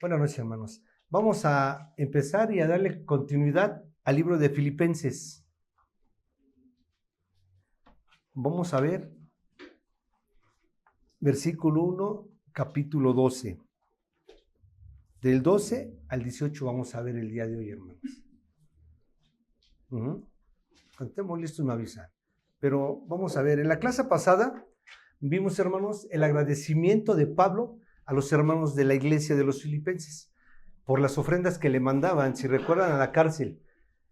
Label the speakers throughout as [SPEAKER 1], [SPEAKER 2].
[SPEAKER 1] Buenas noches, hermanos. Vamos a empezar y a darle continuidad al libro de Filipenses. Vamos a ver versículo 1, capítulo 12. Del 12 al 18 vamos a ver el día de hoy, hermanos. Cuando estemos listos me avisan. Pero vamos a ver, en la clase pasada vimos, hermanos, el agradecimiento de Pablo a los hermanos de la iglesia de los Filipenses por las ofrendas que le mandaban, si recuerdan, a la cárcel.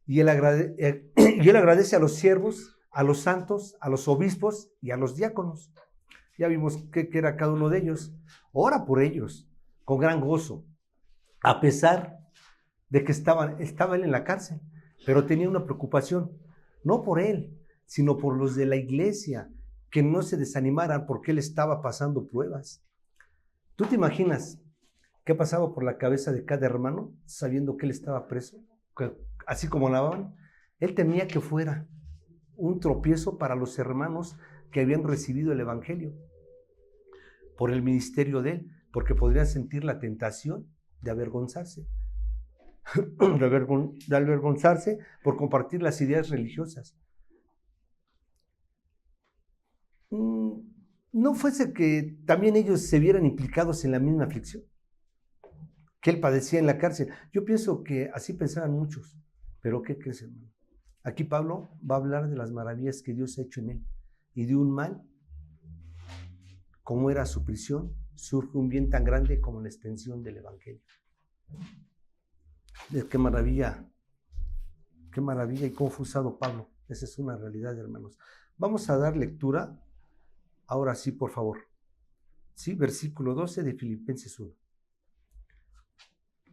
[SPEAKER 1] Y él agradece a los siervos, a los santos, a los obispos y a los diáconos. Ya vimos qué era cada uno de ellos. Ora por ellos con gran gozo, a pesar de que estaba él en la cárcel, pero tenía una preocupación, no por él, sino por los de la iglesia, que no se desanimaran porque él estaba pasando pruebas. ¿Tú te imaginas qué pasaba por la cabeza de cada hermano sabiendo que él estaba preso? Así como Labán, él temía que fuera un tropiezo para los hermanos que habían recibido el evangelio por el ministerio de él, porque podrían sentir la tentación de avergonzarse, de avergonzarse por compartir las ideas religiosas. No fuese que también ellos se vieran implicados en la misma aflicción que él padecía en la cárcel. Yo pienso que así pensaban muchos, pero ¿qué crees, hermano? Aquí Pablo va a hablar de las maravillas que Dios ha hecho en él, y de un mal, como era su prisión, surge un bien tan grande como la extensión del evangelio. Qué maravilla y cómo fue usado Pablo. Esa es una realidad, hermanos. Vamos a dar lectura, ahora sí, por favor. Sí, versículo 12 de Filipenses 1.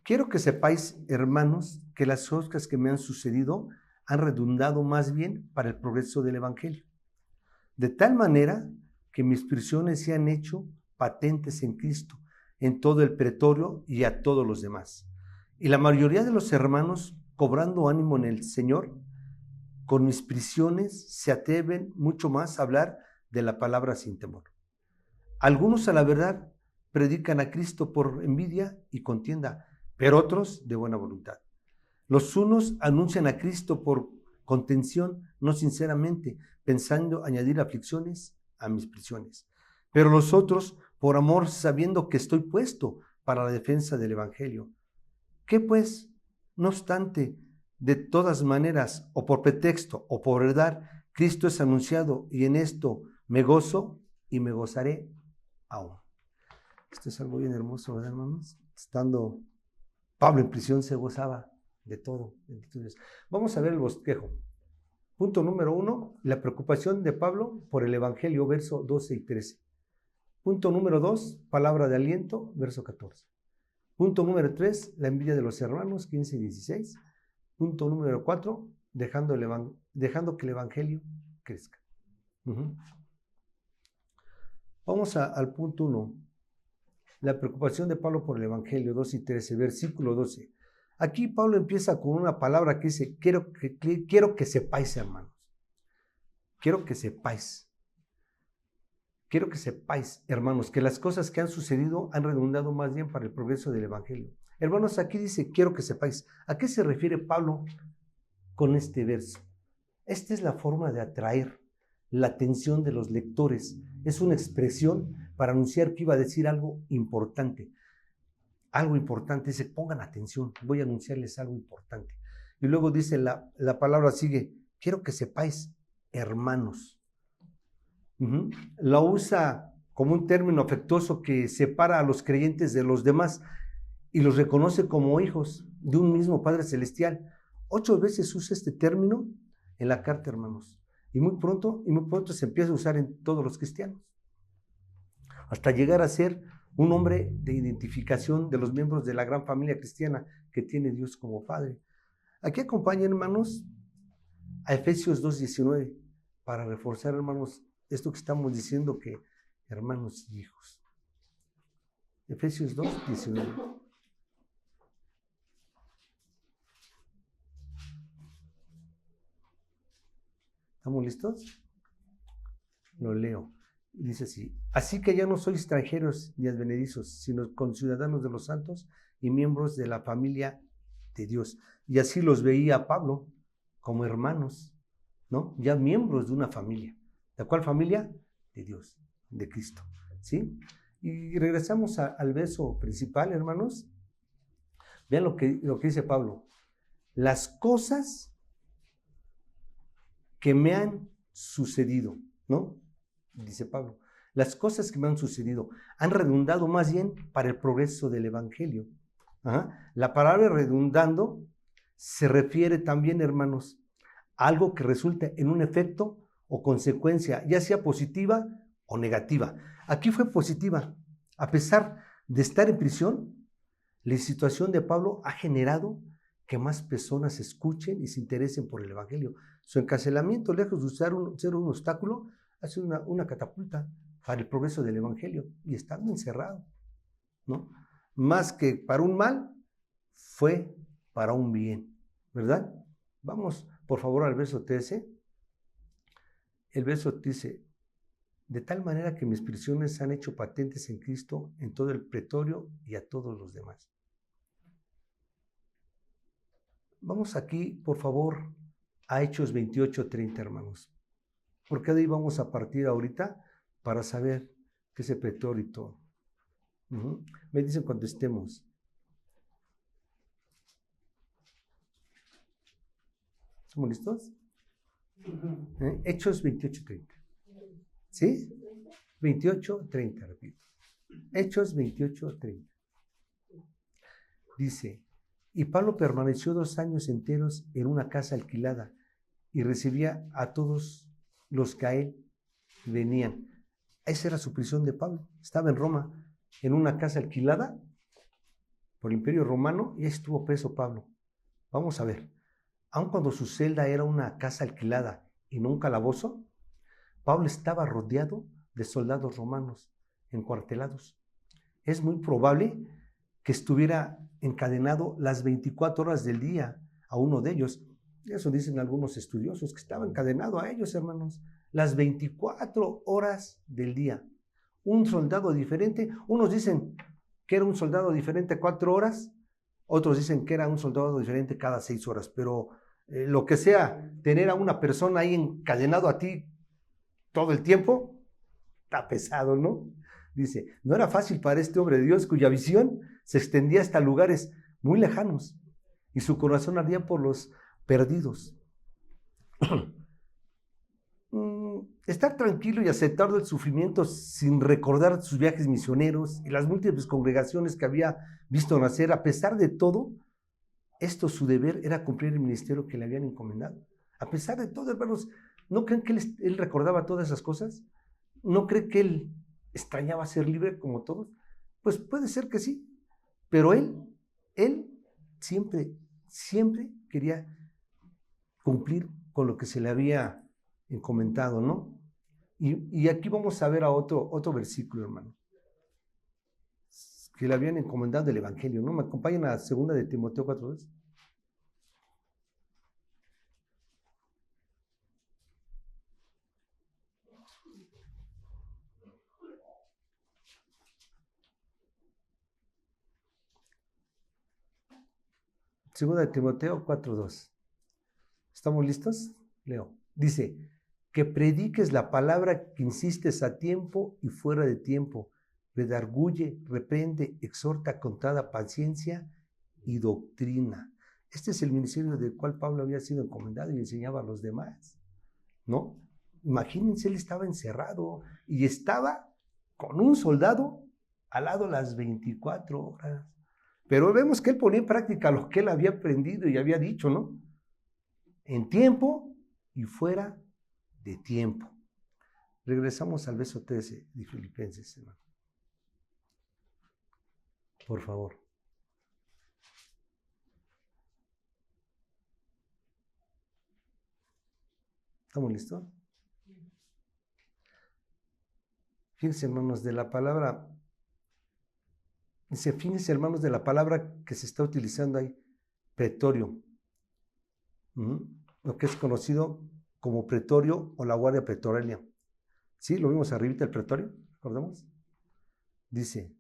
[SPEAKER 1] Quiero que sepáis, hermanos, que las cosas que me han sucedido han redundado más bien para el progreso del evangelio, de tal manera que mis prisiones se han hecho patentes en Cristo, en todo el pretorio y a todos los demás. Y la mayoría de los hermanos, cobrando ánimo en el Señor, con mis prisiones se atreven mucho más a hablar de la palabra sin temor. Algunos, a la verdad, predican a Cristo por envidia y contienda, pero otros de buena voluntad. Los unos anuncian a Cristo por contención, no sinceramente, pensando añadir aflicciones a mis prisiones. Pero los otros, por amor, sabiendo que estoy puesto para la defensa del evangelio. ¿Qué pues? No obstante, de todas maneras, o por pretexto, o por verdad, Cristo es anunciado, y en esto me gozo y me gozaré aún. Esto es algo bien hermoso, ¿verdad, hermanos? Estando Pablo en prisión se gozaba de todo. Vamos a ver el bosquejo. Punto número 1, la preocupación de Pablo por el evangelio, verso 12 y 13. Punto número 2, palabra de aliento, verso 14. Punto número 3, la envidia de los hermanos, 15 y 16. Punto número 4, dejando que el evangelio crezca. Vamos al punto 1. La preocupación de Pablo por el evangelio, 2 y 13, versículo 12. Aquí Pablo empieza con una palabra que dice, quiero que sepáis, hermanos. Quiero que sepáis, hermanos, que las cosas que han sucedido han redundado más bien para el progreso del evangelio. Hermanos, aquí dice, quiero que sepáis. ¿A qué se refiere Pablo con este verso? Esta es la forma de atraer la atención de los lectores. Es una expresión para anunciar que iba a decir algo importante. Algo importante, dice, pongan atención, voy a anunciarles algo importante. Y luego dice, la palabra sigue, quiero que sepáis, hermanos. La usa como un término afectuoso que separa a los creyentes de los demás y los reconoce como hijos de un mismo Padre Celestial. 8 veces usa este término en la carta, hermanos. Y muy pronto se empieza a usar en todos los cristianos, hasta llegar a ser un hombre de identificación de los miembros de la gran familia cristiana que tiene Dios como Padre. Aquí acompañan, hermanos, a Efesios 2:19 para reforzar, hermanos, esto que estamos diciendo, que hermanos y hijos. Efesios 2:19. ¿Estamos listos? Lo leo. Dice así: así que ya no sois extranjeros ni advenedizos, sino conciudadanos de los santos y miembros de la familia de Dios. Y así los veía Pablo como hermanos, ¿no? Ya miembros de una familia. ¿De cuál familia? De Dios, de Cristo, ¿sí? Y regresamos al verso principal, hermanos. Vean lo que dice Pablo. Las cosas que me han sucedido, ¿no? Dice Pablo. Las cosas que me han sucedido han redundado más bien para el progreso del Evangelio. Ajá. La palabra redundando se refiere también, hermanos, a algo que resulte en un efecto o consecuencia, ya sea positiva o negativa. Aquí fue positiva. A pesar de estar en prisión, la situación de Pablo ha generado que más personas escuchen y se interesen por el Evangelio. Su encarcelamiento, lejos de ser un obstáculo, ha sido una catapulta para el progreso del Evangelio. Y estando encerrado, ¿no? Más que para un mal, fue para un bien, ¿verdad? Vamos, por favor, al verso 13. El verso dice, de tal manera que mis prisiones se han hecho patentes en Cristo en todo el pretorio y a todos los demás. Vamos aquí, por favor, a Hechos 28:30, hermanos. Porque de ahí vamos a partir ahorita para saber qué es el pretorio y todo. Me dicen cuando estemos. ¿Estamos listos? Hechos 28:30. ¿Sí? 28:30, repito. Hechos 28:30. Dice, y Pablo permaneció 2 años enteros en una casa alquilada y recibía a todos los que a él venían. Esa era su prisión de Pablo. Estaba en Roma, en una casa alquilada por el Imperio Romano, y ahí estuvo preso Pablo. Vamos a ver. Aun cuando su celda era una casa alquilada y no un calabozo, Pablo estaba rodeado de soldados romanos encuartelados. Es muy probable que estuviera encadenado las 24 horas del día a uno de ellos. Eso dicen algunos estudiosos, que estaba encadenado a ellos, hermanos, las 24 horas del día. Un soldado diferente, unos dicen que era un soldado diferente 4 horas, otros dicen que era un soldado diferente cada 6 horas, pero lo que sea, tener a una persona ahí encadenado a ti todo el tiempo, está pesado, ¿no? Dice, no era fácil para este hombre de Dios cuya visión se extendía hasta lugares muy lejanos y su corazón ardía por los perdidos. Estar tranquilo y aceptar el sufrimiento sin recordar sus viajes misioneros y las múltiples congregaciones que había visto nacer, a pesar de todo, esto su deber era cumplir el ministerio que le habían encomendado. A pesar de todo, hermanos, ¿no creen que él recordaba todas esas cosas? ¿No creen que él extrañaba ser libre como todos? Pues puede ser que sí, pero él siempre quería cumplir con lo que se le había encomendado, ¿no? Y aquí vamos a ver a otro versículo, hermano, que le habían encomendado del Evangelio, ¿no? Me acompañan a 2 de Timoteo 4:2. Segunda de Timoteo 4:2. ¿Estamos listos? Leo. Dice, que prediques la palabra, que insistes a tiempo y fuera de tiempo, redarguye, reprende, exhorta con toda paciencia y doctrina. Este es el ministerio del cual Pablo había sido encomendado y enseñaba a los demás, ¿no? Imagínense, él estaba encerrado y estaba con un soldado al lado las 24 horas. Pero vemos que él ponía en práctica lo que él había aprendido y había dicho, ¿no? En tiempo y fuera de tiempo. Regresamos al verso 13 de Filipenses, hermano. Por favor. ¿Estamos listos? Fíjense, hermanos, de la palabra. Dice, fíjense, hermanos, de la palabra que se está utilizando ahí, pretorio. Lo que es conocido como pretorio o la guardia pretoriana. ¿Sí? Lo vimos arribita el pretorio, ¿recordamos? Dice,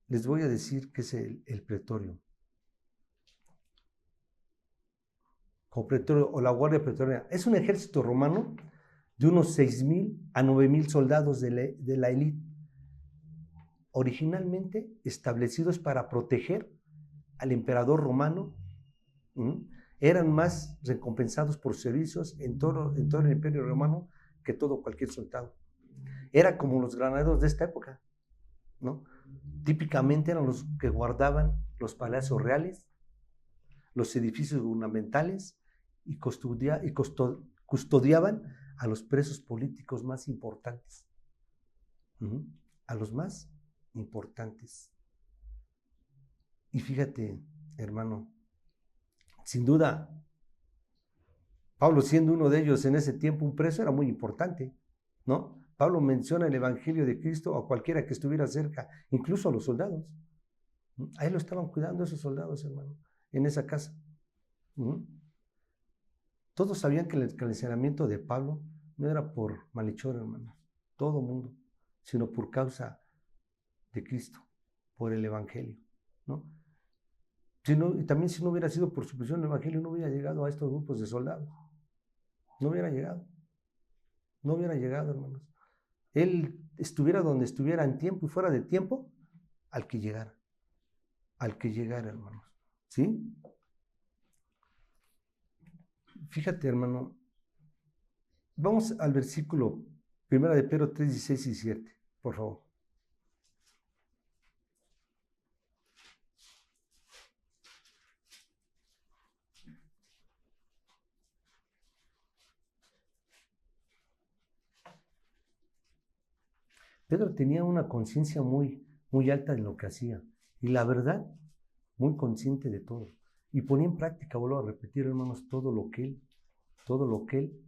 [SPEAKER 1] les voy a decir qué es el pretorio. O pretorio, o la guardia pretoriana. Es un ejército romano de unos 6,000 a 9,000 soldados de la élite, originalmente establecidos para proteger al emperador romano. Eran más recompensados por servicios en todo el imperio romano que cualquier soldado. Era como los granaderos de esta época, ¿no? Típicamente eran los que guardaban los palacios reales, los edificios gubernamentales y custodiaban a los presos políticos más importantes. A los más importantes. Y fíjate, hermano, sin duda, Pablo, siendo uno de ellos en ese tiempo un preso, era muy importante, ¿no? Pablo menciona el Evangelio de Cristo a cualquiera que estuviera cerca, incluso a los soldados. Ahí lo estaban cuidando esos soldados, hermano, en esa casa. Todos sabían que el encarcelamiento de Pablo no era por malhechor, hermano, todo mundo, sino por causa de Cristo, por el Evangelio, ¿no? Y también si no hubiera sido por su prisión, el Evangelio no hubiera llegado a estos grupos de soldados. No hubiera llegado. No hubiera llegado, hermanos. Él estuviera donde estuviera, en tiempo y fuera de tiempo, al que llegara. Al que llegara, hermanos. ¿Sí? Fíjate, hermano. Vamos al versículo 1 de Pedro 3, 16 y 17, por favor. Pedro tenía una conciencia muy, muy alta de lo que hacía. Y la verdad, muy consciente de todo. Y ponía en práctica, vuelvo a repetir, hermanos, todo lo que él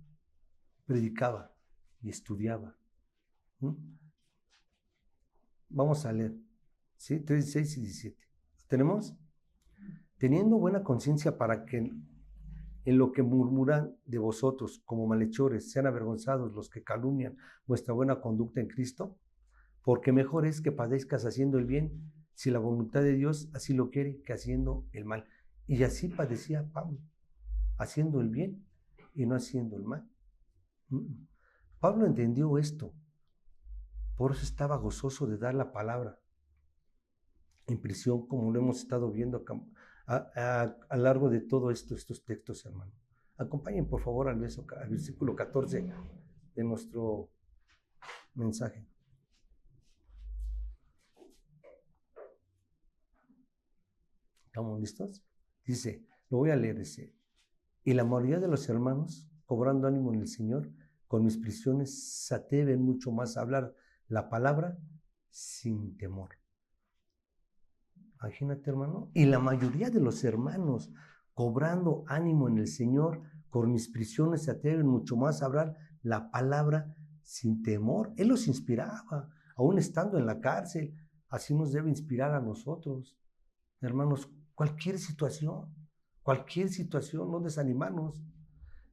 [SPEAKER 1] predicaba y estudiaba. Vamos a leer, ¿sí? 3, 16 y 17. ¿Tenemos? Teniendo buena conciencia para que en lo que murmuran de vosotros como malhechores sean avergonzados los que calumnian vuestra buena conducta en Cristo, porque mejor es que padezcas haciendo el bien, si la voluntad de Dios así lo quiere, que haciendo el mal. Y así padecía Pablo, haciendo el bien y no haciendo el mal. Pablo entendió esto, por eso estaba gozoso de dar la palabra en prisión, como lo hemos estado viendo a lo largo de todos estos textos, hermano. Acompañen, por favor, al versículo 14 de nuestro mensaje. ¿Estamos listos? Dice, lo voy a leer, dice, y la mayoría de los hermanos, cobrando ánimo en el Señor, con mis prisiones se atreven mucho más a hablar la palabra sin temor. Imagínate, hermano. Y la mayoría de los hermanos, cobrando ánimo en el Señor, con mis prisiones se atreven mucho más a hablar la palabra sin temor. Él los inspiraba, aún estando en la cárcel. Así nos debe inspirar a nosotros, hermanos. Cualquier situación, no desanimarnos.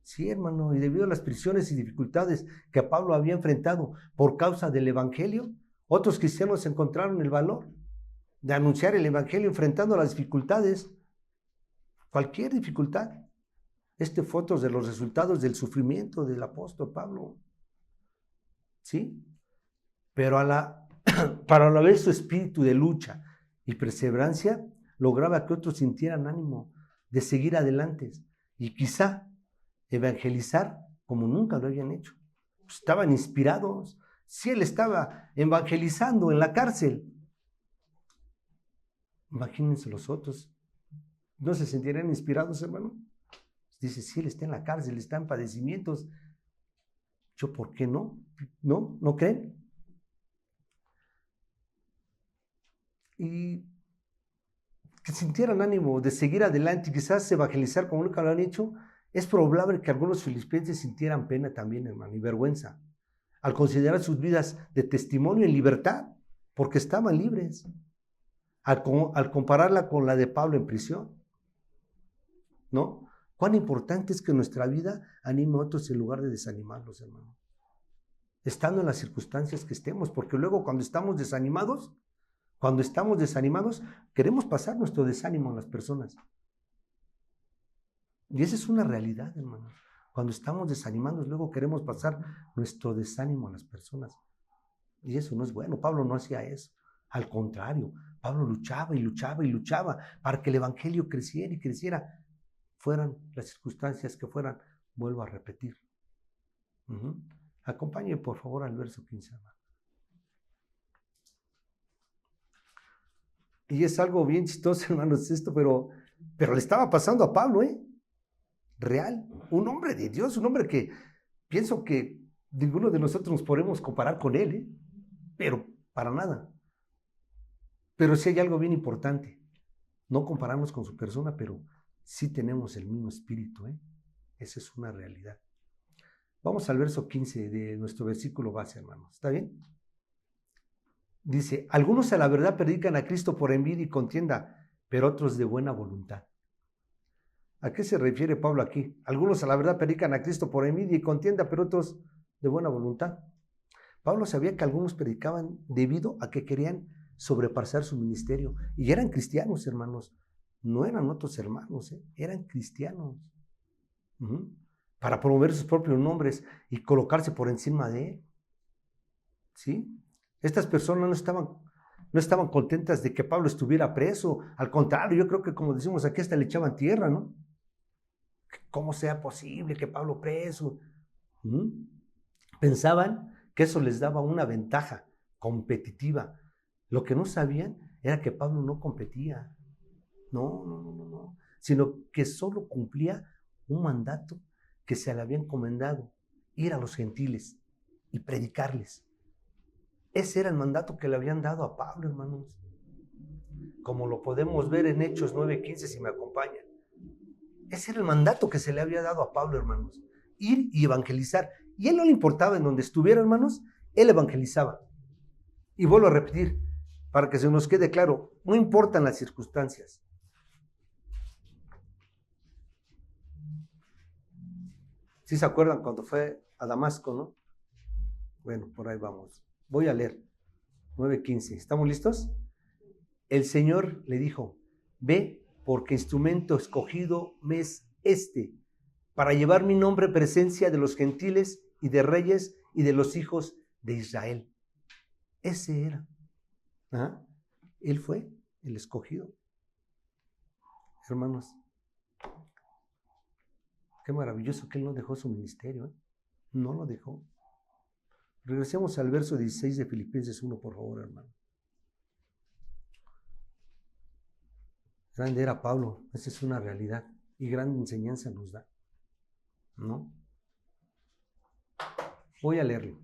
[SPEAKER 1] Sí, hermano, y debido a las prisiones y dificultades que Pablo había enfrentado por causa del Evangelio, otros cristianos encontraron el valor de anunciar el Evangelio enfrentando las dificultades, cualquier dificultad. Fue otro de los resultados del sufrimiento del apóstol Pablo. ¿Sí? Pero para la vez su espíritu de lucha y perseverancia lograba que otros sintieran ánimo de seguir adelante y quizá evangelizar como nunca lo habían hecho. Estaban inspirados. Si él estaba evangelizando en la cárcel, imagínense los otros. ¿No se sentirían inspirados, hermano? Dice, si él está en la cárcel, está en padecimientos, ¿yo por qué no? ¿No creen? Y que sintieran ánimo de seguir adelante y quizás evangelizar como nunca lo han hecho. Es probable que algunos filipenses sintieran pena también, hermano, y vergüenza, al considerar sus vidas de testimonio en libertad, porque estaban libres, al compararla con la de Pablo en prisión, ¿no? Cuán importante es que nuestra vida anime a otros en lugar de desanimarlos, hermano, estando en las circunstancias que estemos, porque luego cuando estamos desanimados, Cuando estamos desanimados, queremos pasar nuestro desánimo a las personas. Y esa es una realidad, hermanos. Cuando estamos desanimados, luego queremos pasar nuestro desánimo a las personas. Y eso no es bueno. Pablo no hacía eso. Al contrario, Pablo luchaba y luchaba y luchaba para que el evangelio creciera y creciera. Fueran las circunstancias que fueran, vuelvo a repetir. Acompáñeme por favor al verso 15, hermano. Y es algo bien chistoso, hermanos, esto, pero le estaba pasando a Pablo, real, un hombre de Dios, un hombre que pienso que ninguno de nosotros nos podemos comparar con él, pero para nada. Pero sí hay algo bien importante, no compararnos con su persona, pero sí tenemos el mismo espíritu, esa es una realidad. Vamos al verso 15 de nuestro versículo base, hermanos, ¿está bien? Dice, algunos a la verdad predican a Cristo por envidia y contienda, pero otros de buena voluntad. ¿A qué se refiere Pablo aquí? Algunos a la verdad predican a Cristo por envidia y contienda, pero otros de buena voluntad. Pablo sabía que algunos predicaban debido a que querían sobrepasar su ministerio. Y eran cristianos, hermanos. No eran otros hermanos, eran cristianos. Para promover sus propios nombres y colocarse por encima de él. ¿Sí? Estas personas no estaban contentas de que Pablo estuviera preso. Al contrario, yo creo que, como decimos aquí, hasta le echaban tierra, ¿no? ¿Cómo sea posible que Pablo preso? Pensaban que eso les daba una ventaja competitiva. Lo que no sabían era que Pablo no competía. No. Sino que solo cumplía un mandato que se le había encomendado: ir a los gentiles y predicarles. Ese era el mandato que le habían dado a Pablo, hermanos. Como lo podemos ver en Hechos 9:15, si me acompañan. Ese era el mandato que se le había dado a Pablo, hermanos. Ir y evangelizar. Y a él no le importaba en donde estuviera, hermanos, él evangelizaba. Y vuelvo a repetir, para que se nos quede claro, no importan las circunstancias. ¿Sí se acuerdan cuando fue a Damasco, no? Bueno, por ahí vamos. Voy a leer 9:15. ¿Estamos listos? El Señor le dijo: ve, porque instrumento escogido me es para llevar mi nombre en presencia de los gentiles y de reyes y de los hijos de Israel. Ese era. Él fue el escogido. Hermanos, qué maravilloso que él no dejó su ministerio. No lo dejó. Regresemos al verso 16 de Filipenses 1, por favor, hermano. Grande era Pablo, esa es una realidad, y gran enseñanza nos da, ¿no? Voy a leerlo.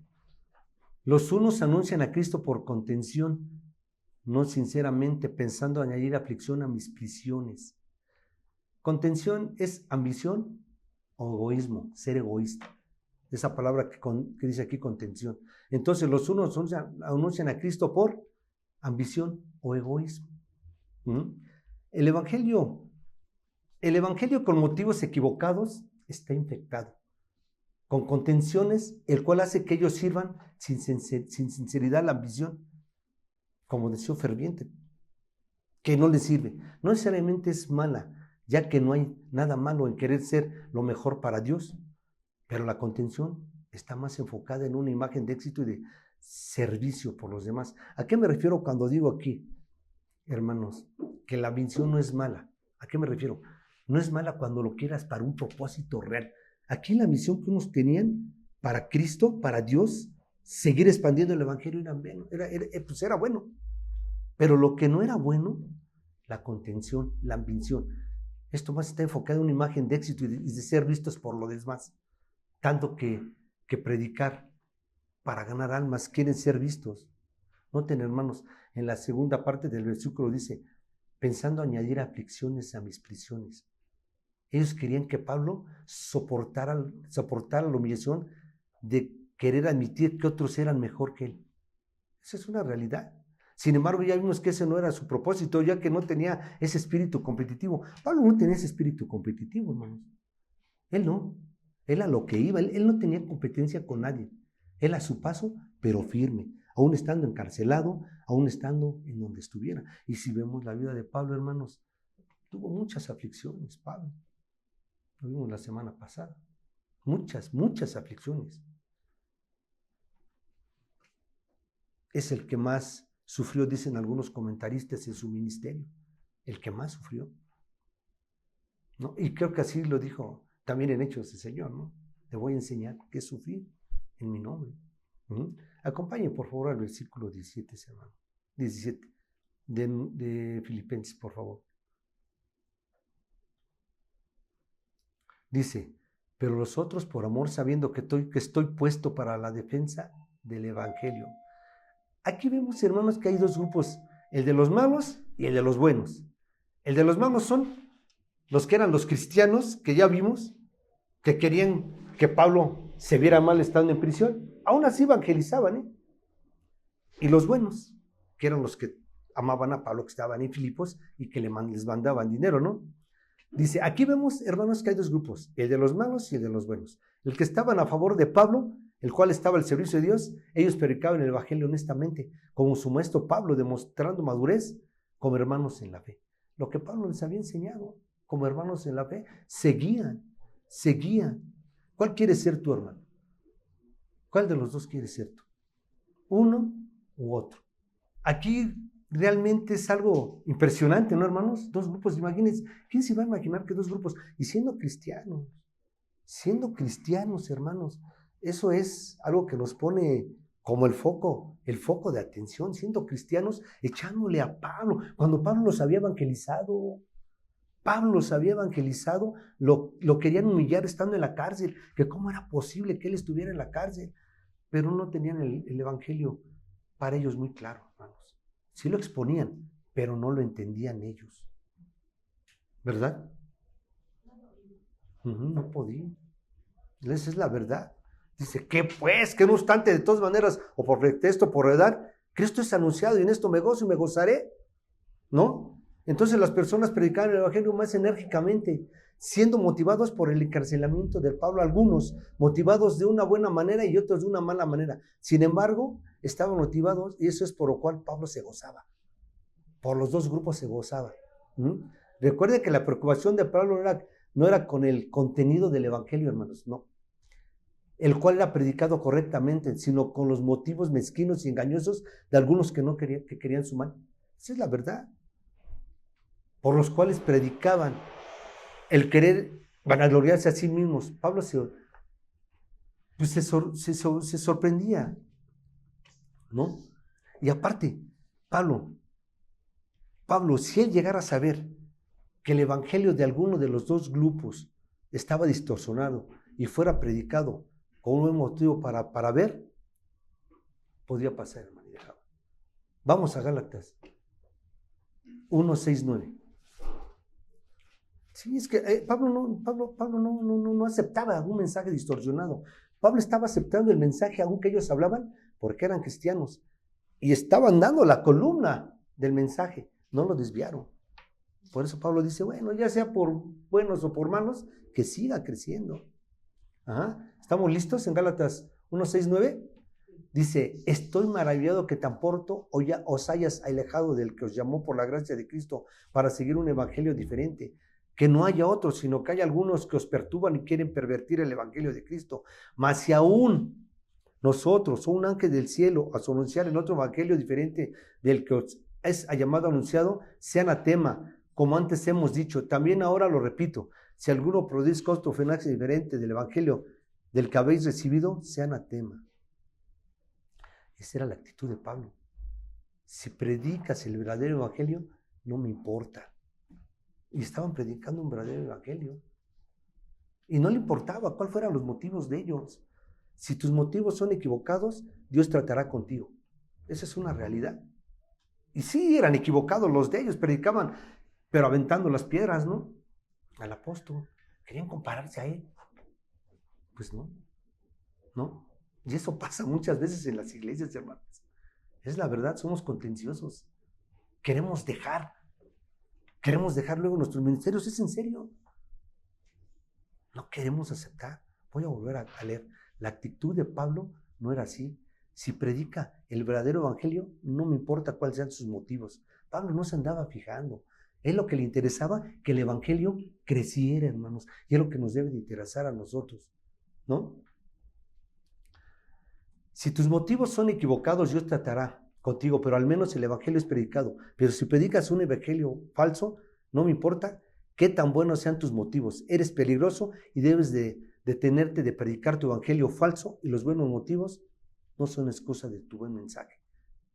[SPEAKER 1] Los unos anuncian a Cristo por contención, no sinceramente, pensando añadir aflicción a mis prisiones. Contención es ambición o egoísmo, ser egoísta. Esa palabra que dice aquí, contención. Entonces los unos anuncian a Cristo por ambición o egoísmo. El evangelio con motivos equivocados está infectado, con contenciones, el cual hace que ellos sirvan sin sinceridad la ambición, como deseo ferviente, que no les sirve. No necesariamente es mala, ya que no hay nada malo en querer ser lo mejor para Dios, pero la contención está más enfocada en una imagen de éxito y de servicio por los demás. ¿A qué me refiero cuando digo aquí, hermanos, que la ambición no es mala? ¿A qué me refiero? No es mala cuando lo quieras para un propósito real. Aquí la misión que unos tenían para Cristo, para Dios, seguir expandiendo el evangelio era bueno. Pero lo que no era bueno, la contención, la ambición. Esto más está enfocado en una imagen de éxito y de ser vistos por los demás. Tanto que predicar para ganar almas, quieren ser vistos. Noten, hermanos, en la segunda parte del versículo dice: pensando añadir aflicciones a mis prisiones. Ellos querían que Pablo soportara la humillación de querer admitir que otros eran mejor que él. Esa es una realidad. Sin embargo, ya vimos que ese no era su propósito, ya que no tenía ese espíritu competitivo. Pablo no tenía ese espíritu competitivo, hermanos. Él no. Él a lo que iba, él no tenía competencia con nadie. Él a su paso, pero firme. aún estando encarcelado, aún estando en donde estuviera. Y si vemos la vida de Pablo, hermanos, tuvo muchas aflicciones, Pablo. Lo vimos la semana pasada. Muchas aflicciones. Es el que más sufrió, dicen algunos comentaristas, en su ministerio. El que más sufrió, ¿no? Y creo que así lo dijo también en Hechos el Señor, ¿no? Te voy a enseñar qué es sufrir en mi nombre. Acompañe, por favor, al versículo 17, hermano. 17 de Filipenses, por favor. Dice, pero los otros por amor, sabiendo que estoy puesto para la defensa del Evangelio. Aquí vemos, hermanos, que hay dos grupos, el de los malos y el de los buenos. El de los malos son los que eran los cristianos, que ya vimos, que querían que Pablo se viera mal estando en prisión. Aún así evangelizaban, ¿eh? Y los buenos, que eran los que amaban a Pablo, que estaban en Filipos y que les mandaban dinero, ¿no? Dice, aquí vemos, hermanos, que hay dos grupos, el de los malos y el de los buenos. El que estaban a favor de Pablo, el cual estaba al servicio de Dios, ellos predicaban el evangelio honestamente, como su maestro Pablo, demostrando madurez como hermanos en la fe. Lo que Pablo les había enseñado, como hermanos en la fe, seguían. ¿Cuál quieres ser tu hermano? ¿Cuál de los dos quieres ser tú? ¿Uno u otro? Aquí realmente es algo impresionante, ¿no, hermanos? Dos grupos, imagínense, ¿quién se va a imaginar que dos grupos? Y siendo cristianos, hermanos, eso es algo que nos pone como el foco de atención, siendo cristianos, echándole a Pablo, cuando Pablo los había evangelizado, lo querían humillar estando en la cárcel, que cómo era posible que él estuviera en la cárcel, pero no tenían el evangelio para ellos muy claro, hermanos. Sí lo exponían, pero no lo entendían ellos. ¿Verdad? No podían. Esa es la verdad. Dice, ¿qué pues? Que no obstante, de todas maneras, o por pretexto, por edad, Cristo es anunciado y en esto me gozo y me gozaré, ¿no? Entonces las personas predicaban el evangelio más enérgicamente, siendo motivados por el encarcelamiento de Pablo, algunos motivados de una buena manera y otros de una mala manera. Sin embargo, estaban motivados y eso es por lo cual Pablo se gozaba. Por los dos grupos se gozaba. Recuerde que la preocupación de Pablo no era con el contenido del evangelio, hermanos, no, el cual era predicado correctamente, sino con los motivos mezquinos y engañosos de algunos que querían su mal. Esa es la verdad. Por los cuales predicaban el querer vanagloriarse a sí mismos. Pablo se sorprendía, ¿no? Y aparte, Pablo, si él llegara a saber que el evangelio de alguno de los dos grupos estaba distorsionado y fuera predicado con un buen motivo para ver, podría pasar, hermano. Vamos a Gálatas 1:6-9. Sí, es que Pablo no aceptaba un mensaje distorsionado. Pablo estaba aceptando el mensaje aún que ellos hablaban porque eran cristianos y estaban dando la columna del mensaje, no lo desviaron. Por eso Pablo dice, bueno, ya sea por buenos o por malos, que siga creciendo. ¿Estamos listos en Gálatas 1:6-9? Dice, estoy maravillado que tan pronto os hayas alejado del que os llamó por la gracia de Cristo para seguir un evangelio diferente. Que no haya otros, sino que hay algunos que os perturban y quieren pervertir el evangelio de Cristo. Mas si aún nosotros o un ángel del cielo os anunciar el otro evangelio diferente del que os es llamado anunciado, sea anatema, como antes hemos dicho. También ahora lo repito, si alguno produce otro mensaje diferente del evangelio del que habéis recibido, sea anatema. Esa era la actitud de Pablo. Si predicas el verdadero evangelio, no me importa. Y estaban predicando un verdadero evangelio. Y no le importaba cuáles fueran los motivos de ellos. Si tus motivos son equivocados, Dios tratará contigo. Esa es una realidad. Y sí, eran equivocados los de ellos, predicaban, pero aventando las piedras, ¿no? Al apóstol. Querían compararse a él. Pues no. Y eso pasa muchas veces en las iglesias, hermanos. Es la verdad, somos contenciosos. Queremos dejar luego nuestros ministerios, es en serio. No queremos aceptar. Voy a volver a leer. La actitud de Pablo no era así. Si predica el verdadero evangelio, no me importa cuáles sean sus motivos. Pablo no se andaba fijando. Es lo que le interesaba, que el evangelio creciera, hermanos. Y es lo que nos debe de interesar a nosotros, ¿no? Si tus motivos son equivocados, Dios tratará contigo, pero al menos el evangelio es predicado. Pero si predicas un evangelio falso, no me importa qué tan buenos sean tus motivos. Eres peligroso y debes de detenerte de predicar tu evangelio falso, y los buenos motivos no son excusa de tu buen mensaje.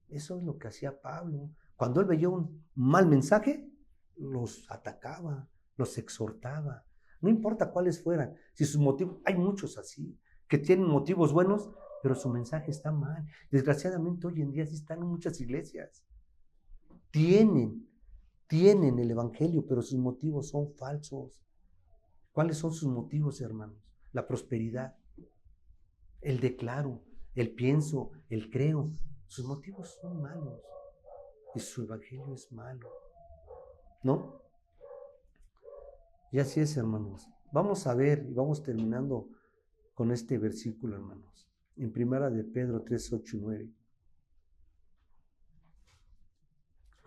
[SPEAKER 1] Eso es lo que hacía Pablo. Cuando él veía un mal mensaje, los atacaba, los exhortaba. No importa cuáles fueran. Si sus motivos, hay muchos así, que tienen motivos buenos, pero su mensaje está mal. Desgraciadamente hoy en día sí están en muchas iglesias. Tienen el evangelio, pero sus motivos son falsos. ¿Cuáles son sus motivos, hermanos? La prosperidad, el declaro, el pienso, el creo. Sus motivos son malos y su evangelio es malo, ¿no? Y así es, hermanos. Vamos a ver y vamos terminando con este versículo, hermanos. En primera de Pedro 3, 8 y 9.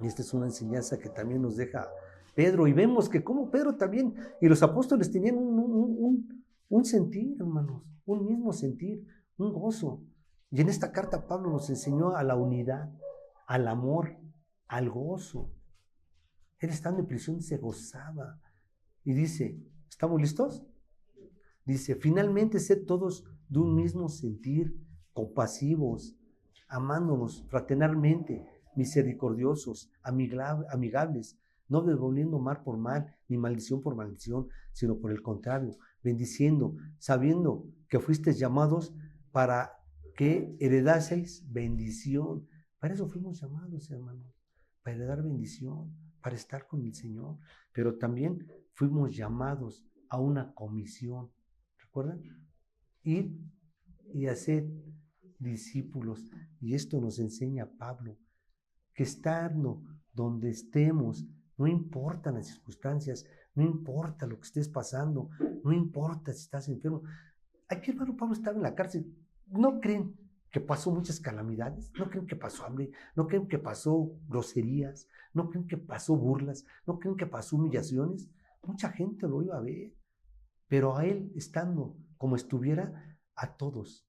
[SPEAKER 1] Y esta es una enseñanza que también nos deja Pedro. Y vemos que como Pedro también y los apóstoles tenían un sentir, hermanos. Un mismo sentir, un gozo. Y en esta carta Pablo nos enseñó a la unidad, al amor, al gozo. Él estando en prisión se gozaba. Y dice, ¿estamos listos? Dice, finalmente sed todos de un mismo sentir, compasivos, amándonos fraternalmente, misericordiosos, amigables, no devolviendo mal por mal, ni maldición por maldición, sino por el contrario, bendiciendo, sabiendo que fuisteis llamados para que heredaseis bendición. Para eso fuimos llamados, hermanos, para heredar bendición, para estar con el Señor, pero también fuimos llamados a una comisión. ¿Recuerdan? Ir y hacer discípulos. Y esto nos enseña Pablo, que estando donde estemos, no importan las circunstancias, no importa lo que estés pasando, no importa si estás enfermo. Aquí, hermano, Pablo estaba en la cárcel. ¿No creen que pasó muchas calamidades? ¿No creen que pasó hambre? ¿No creen que pasó groserías? ¿No creen que pasó burlas? ¿No creen que pasó humillaciones? Mucha gente lo iba a ver. Pero a él, estando como estuviera, a todos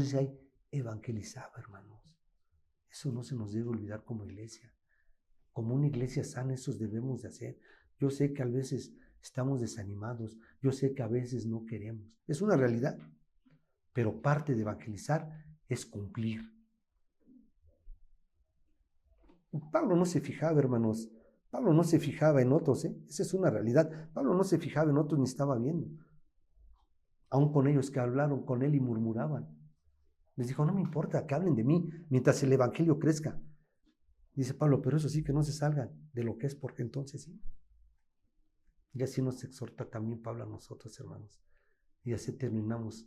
[SPEAKER 1] dice ahí, evangelizaba, hermanos. Eso no se nos debe olvidar como iglesia. Como una iglesia sana, eso debemos de hacer. Yo sé que a veces estamos desanimados, yo sé que a veces no queremos. Es una realidad, pero parte de evangelizar es cumplir. Pablo no se fijaba, hermanos. Pablo no se fijaba en otros, esa es una realidad. Pablo no se fijaba en otros ni estaba viendo. Aún con ellos que hablaron con él y murmuraban. Les dijo, no me importa que hablen de mí mientras el evangelio crezca. Dice Pablo, pero eso sí, que no se salgan de lo que es, porque entonces sí. Y así nos exhorta también Pablo a nosotros, hermanos. Y así terminamos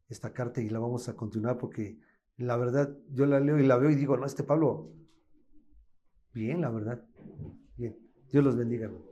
[SPEAKER 1] esta carta y la vamos a continuar porque la verdad yo la leo y la veo y digo, no, Pablo, bien, la verdad. Bien. Dios los bendiga, hermano.